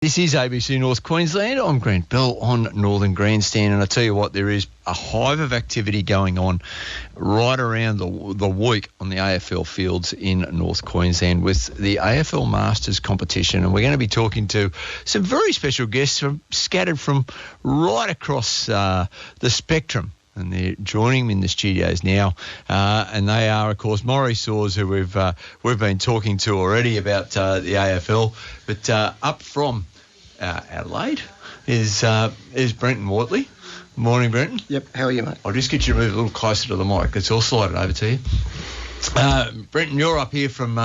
This is ABC North Queensland. I'm Grant Bell on Northern Grandstand, and I tell you what, there is a hive of activity going on right around the week on the AFL fields in North Queensland with the AFL Masters competition, and we're going to be talking to some very special guests scattered from right across the spectrum. And they're joining me in the studios now, and they are, of course, Maury Saws, who we've been talking to already about the AFL. But up from Adelaide is Brenton Wortley. Morning, Brenton. Yep. How are you, mate? I'll just get you to move a little closer to the mic. It's all slided over to you. Brenton, you're up here from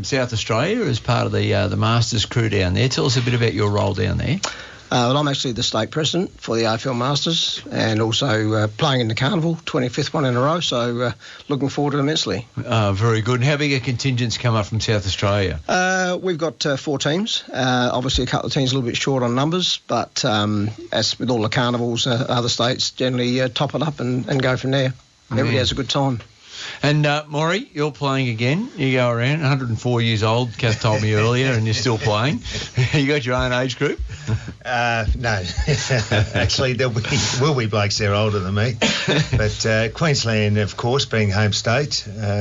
South Australia as part of the Masters crew down there. Tell us a bit about your role down there. Well, I'm actually the state president for the AFL Masters and also playing in the Carnival, 25th one in a row, so looking forward to it immensely. Very good. And how big a contingent's come up from South Australia? We've got 4 teams. Obviously, a couple of teams a little bit short on numbers, but as with all the carnivals, other states generally top it up and go from there. Everybody has a good time. And Maury, you're playing again. You go around, 104 years old, Kath told me earlier, and you're still playing. You got your own age group? No. Actually, there will be blokes there older than me. But Queensland, of course, being home state,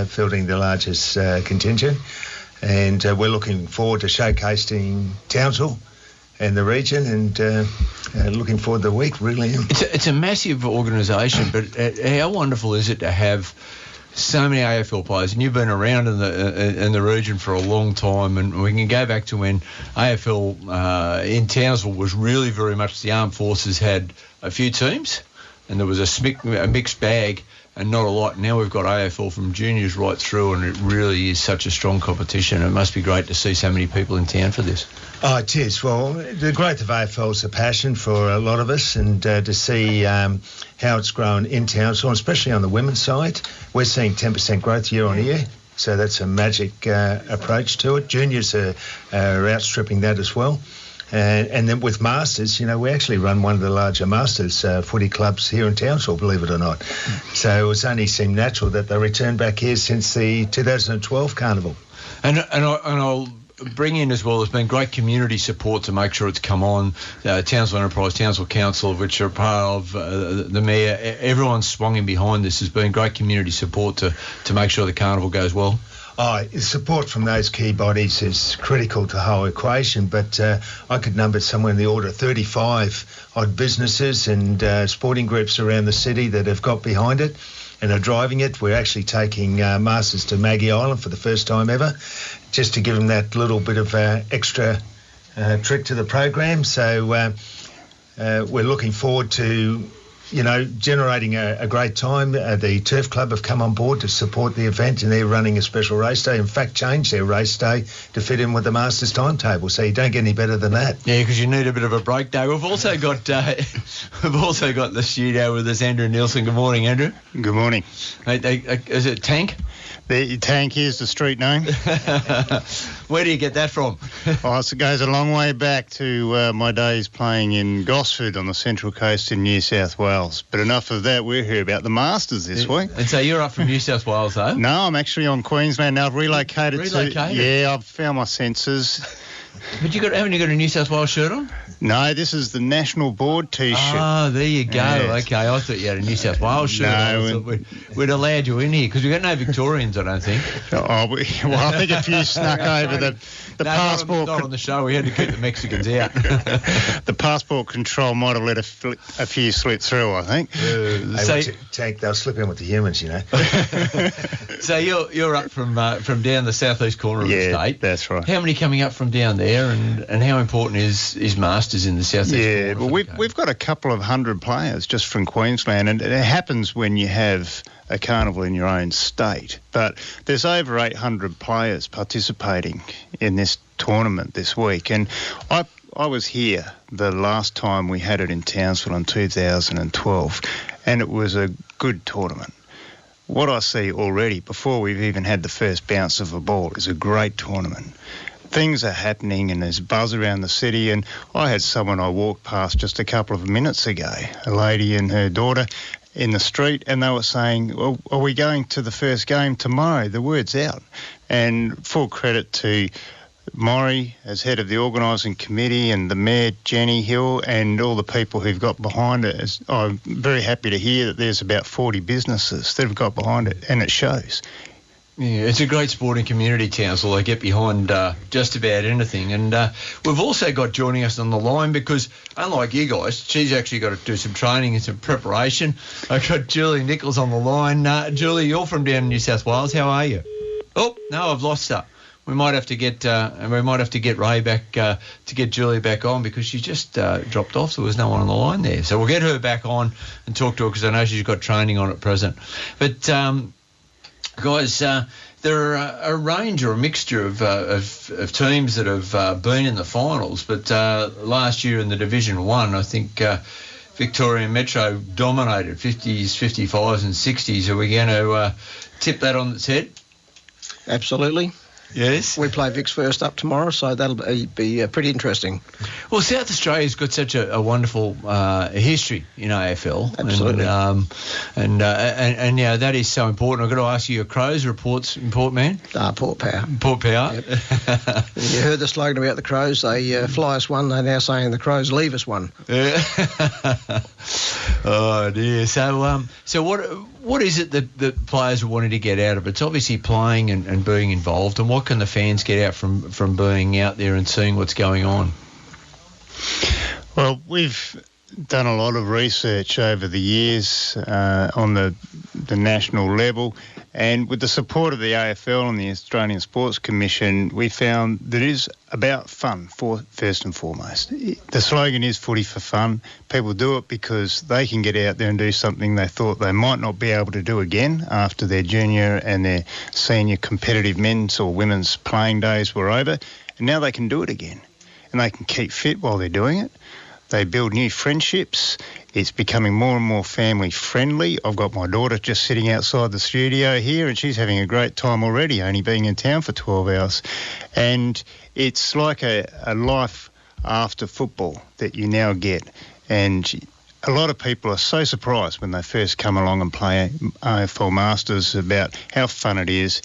fielding the largest contingent. And we're looking forward to showcasing Townsville and the region, and looking forward to the week, really. It's a massive organisation, but how wonderful is it to have so many AFL players, and you've been around in the region for a long time, and we can go back to when AFL in Townsville was really very much the armed forces had a few teams, and there was a mixed bag and not a lot. Now we've got AFL from juniors right through, and it really is such a strong competition. It must be great to see so many people in town for this. Oh, it is. Well, the growth of AFL is a passion for a lot of us, and to see how it's grown in Townsville, especially on the women's side, we're seeing 10% growth year on year. So that's a magic approach to it. Juniors are outstripping that as well. And then with Masters, we actually run one of the larger Masters footy clubs here in Townsville, believe it or not. So it's only seemed natural that they returned back here since the 2012 Carnival. And I'll bring in as well, there's been great community support to make sure it's come on. Townsville Enterprise, Townsville Council, which are part of the Mayor, everyone's swung in behind this. There's been great community support to make sure the Carnival goes well. Support from those key bodies is critical to the whole equation, but I could number somewhere in the order of 35 odd businesses and sporting groups around the city that have got behind it and are driving it. We're actually taking Masters to Maggie Island for the first time ever, just to give them that little bit of extra trick to the program. So we're looking forward to generating a great time. The Turf Club have come on board to support the event, and they're running a special race day. In fact, changed their race day to fit in with the Masters timetable. So you don't get any better than that. Yeah, because you need a bit of a break day. We've also got the studio with us, Andrew Nielsen. Good morning, Andrew. Good morning. Is it Tank? The Tank is the street name. Where do you get that from? It goes a long way back to my days playing in Gosford on the Central Coast in New South Wales. But enough of that. We're here about the Masters this week. And so you're up from New South Wales, though? No, I'm actually on Queensland now. I've relocated. Yeah, I've found my senses. But haven't you got a New South Wales shirt on? No, this is the National Board T-shirt. Oh, there you go. Yes. Okay, I thought you had a New South Wales shirt on. We'd allowed you in here because we've got no Victorians, I don't think. I think a few snuck over the passport. Not on the show. We had to keep the Mexicans out. The passport control might have let a few slip through, I think. They'll slip in with the humans, So you're up from down the southeast corner of the state. That's right. How many coming up from down there, and how important is Masters in the southeast corner? Yeah, well, we've got a couple of hundred players just from Queensland, and it happens when you have a carnival in your own state. But there's over 800 players participating in this tournament this week, and I was here the last time we had it in Townsville in 2012, and it was a good tournament. What I see already, before we've even had the first bounce of a ball, is a great tournament. Things are happening and there's buzz around the city, and I had someone I walked past just a couple of minutes ago, a lady and her daughter in the street, and they were saying, well, are we going to the first game tomorrow? The word's out. And full credit to Maury, as head of the organising committee, and the Mayor, Jenny Hill, and all the people who've got behind it. I'm very happy to hear that there's about 40 businesses that have got behind it, and it shows. Yeah, it's a great sporting community, Townsville. They get behind just about anything. And we've also got joining us on the line because, unlike you guys, she's actually got to do some training and some preparation. I've got Julie Nichols on the line. Julie, you're from down in New South Wales. How are you? Oh, no, I've lost her. We might have to get Ray back to get Julie back on because she just dropped off. There was no one on the line there, so we'll get her back on and talk to her because I know she's got training on at present. But guys, there are a range or a mixture of teams that have been in the finals. But last year in the Division 1, I think Victoria Metro dominated 50s, 55s, and 60s. Are we going to tip that on its head? Absolutely. Yes. We play Vic's first up tomorrow, so that'll be pretty interesting. Well, South Australia's got such a wonderful history in AFL. Absolutely. And yeah, that is so important. I've got to ask you, your Crows reports important, man? Port Power. Port Power. Yep. You heard the slogan about the Crows. They fly us one. They're now saying the Crows leave us one. Yeah. Oh, dear. So what is it that players are wanting to get out of it? It's obviously playing and being involved. And what can the fans get out from being out there and seeing what's going on? Well, we've done a lot of research over the years on the national level, and with the support of the AFL and the Australian Sports Commission, we found that it is about fun first and foremost. The slogan is footy for fun. People do it because they can get out there and do something they thought they might not be able to do again after their junior and their senior competitive men's or women's playing days were over, and now they can do it again. And they can keep fit while they're doing it. They build new friendships. It's becoming more and more family friendly. I've got my daughter just sitting outside the studio here and she's having a great time already, only being in town for 12 hours. And it's like a life after football that you now get. And a lot of people are so surprised when they first come along and play AFL Masters about how fun it is,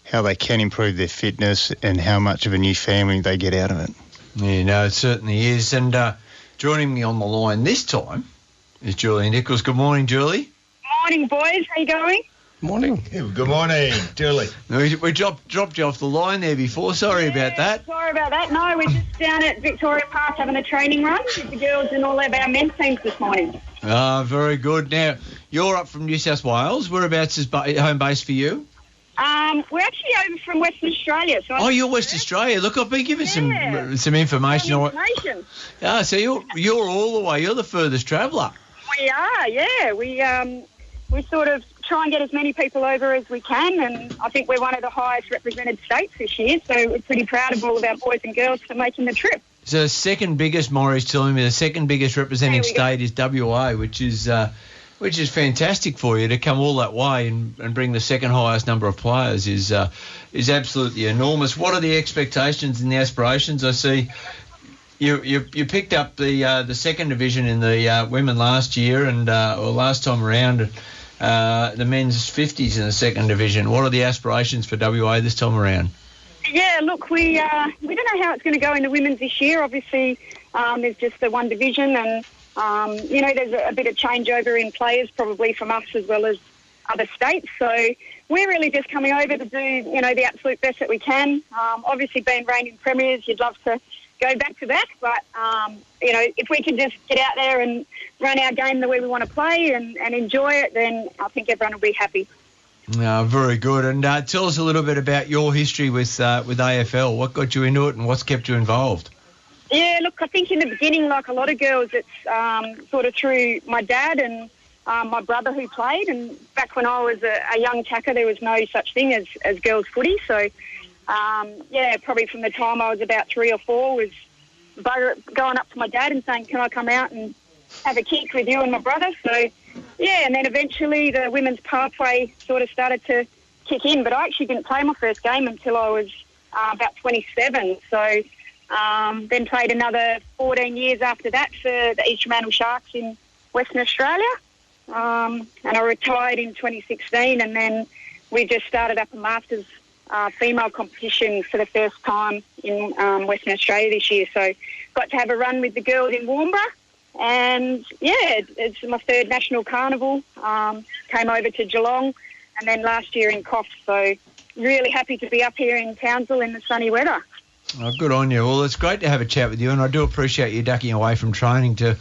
how they can improve their fitness and how much of a new family they get out of it. Yeah, no, it certainly is. And joining me on the line this time is Julie Nichols. Good morning, Julie. Morning, boys. How you going? Morning. Yeah, good morning, Julie. We dropped you off the line there before. Sorry about that. Sorry about that. No, we're just down at Victoria Park having a training run with the girls and all of our men's teams this morning. Very good. Now, you're up from New South Wales. Whereabouts is home base for you? We're actually over from Western Australia. So you're West Australia. Look, I've been given some information. So you're all the way. You're the furthest traveller. We are, yeah. We sort of try and get as many people over as we can, and I think we're one of the highest represented states this year, so we're pretty proud of all of our boys and girls for making the trip. So the second biggest, Maury's telling me, the second biggest representing state is WA, which is fantastic for you to come all that way and bring the second highest number of players is absolutely enormous. What are the expectations and the aspirations? I see you picked up the second division in the women last year and or last time around, the men's 50s in the second division. What are the aspirations for WA this time around? Yeah, look, we don't know how it's going to go in the women's this year. Obviously, there's just the one division and there's a bit of changeover in players probably from us as well as other states. So we're really just coming over to do, the absolute best that we can. Obviously, being reigning premiers, you'd love to go back to back. But, if we can just get out there and run our game the way we want to play and enjoy it, then I think everyone will be happy. Very good. And tell us a little bit about your history with AFL. What got you into it and what's kept you involved? Yeah, look, I think in the beginning, like a lot of girls, it's sort of through my dad and my brother who played. And back when I was a young tacker, there was no such thing as girls footy. So, probably from the time I was about 3 or 4 was going up to my dad and saying, can I come out and have a kick with you and my brother? So, yeah, and then eventually the women's pathway sort of started to kick in. But I actually didn't play my first game until I was about 27. So then played another 14 years after that for the East Fremantle Sharks in Western Australia. And I retired in 2016, and then we just started up a Masters female competition for the first time in Western Australia this year. So got to have a run with the girls in Warnborough. And, it's my third national carnival. Came over to Geelong and then last year in Coffs. So really happy to be up here in Townsville in the sunny weather. Oh, good on you. Well, it's great to have a chat with you, and I do appreciate you ducking away from training to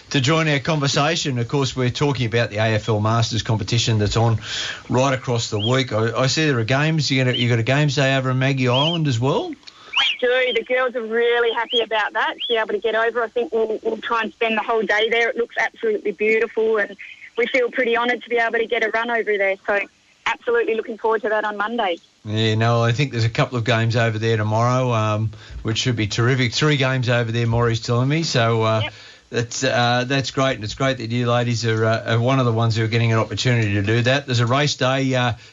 join our conversation. Of course, we're talking about the AFL Masters competition that's on right across the week. I see there are games. You got a games day over in Maggie Island as well? We do. The girls are really happy about that, to be able to get over. I think we'll try and spend the whole day there. It looks absolutely beautiful, and we feel pretty honoured to be able to get a run over there. So absolutely looking forward to that on Monday. Yeah, no, I think there's a couple of games over there tomorrow, which should be terrific. 3 games over there, Maury's telling me. So Yep. That's great, and it's great that you ladies are one of the ones who are getting an opportunity to do that. There's a race day.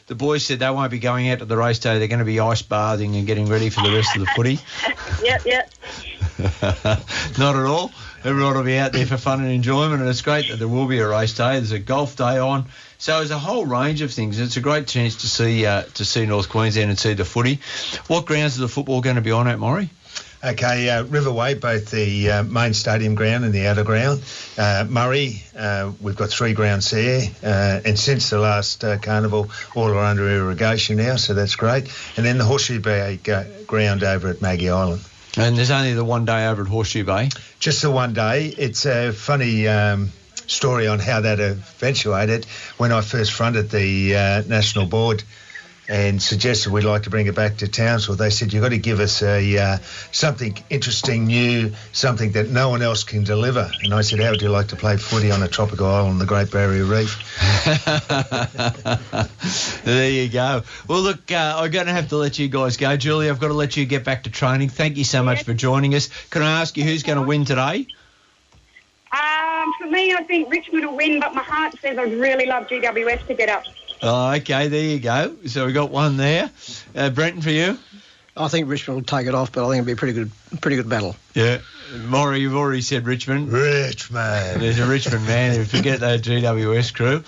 The boys said they won't be going out to the race day. They're going to be ice bathing and getting ready for the rest of the footy. Yep. Not at all. Everyone will be out there for fun and enjoyment, and it's great that there will be a race day. There's a golf day on. So there's a whole range of things. It's a great chance to see North Queensland and see the footy. What grounds is the football going to be on at, Maury? Okay, Riverway, both the main stadium ground and the outer ground. Murray, we've got 3 grounds there. And since the last carnival, all are under irrigation now, so that's great. And then the Horseshoe Bay ground over at Maggie Island. And there's only the one day over at Horseshoe Bay? Just the one day. It's a funny story on how that eventuated. When I first fronted the National Board and suggested we'd like to bring it back to Townsville, they said, you've got to give us something interesting, new, something that no one else can deliver. And I said, how would you like to play footy on a tropical island on the Great Barrier Reef? There you go. Well, look, I'm going to have to let you guys go. Julie, I've got to let you get back to training. Thank you so much for joining us. Can I ask you who's going to win today? For me, I think Richmond will win, but my heart says I'd really love GWS to get up. Oh, okay, there you go. So we got one there. Brenton, for you? I think Richmond will take it off, but I think it'll be a pretty good battle. Yeah. Maury, you've already said Richmond. Richmond. There's a Richmond man. Forget that GWS crew.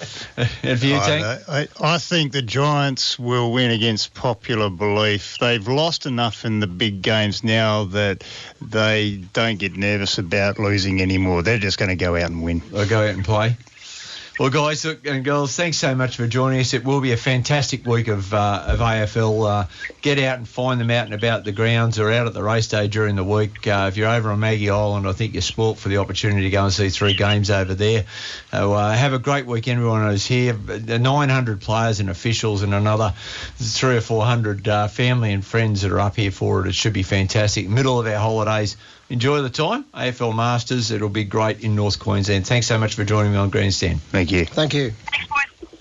And for you, Tank? I think the Giants will win against popular belief. They've lost enough in the big games now that they don't get nervous about losing anymore. They're just going to go out and win. They'll go out and play. Well, guys and girls, thanks so much for joining us. It will be a fantastic week of AFL. Get out and find them out and about the grounds or out at the race day during the week. If you're over on Maggie Island, I think you're spoilt for the opportunity to go and see 3 games over there. Have a great week, everyone who's here. 900 players and officials and another 300 or 400 family and friends that are up here for it. It should be fantastic. Middle of our holidays. Enjoy the time. AFL Masters. It'll be great in North Queensland. Thanks so much for joining me on Grandstand. Thank you. Thank you.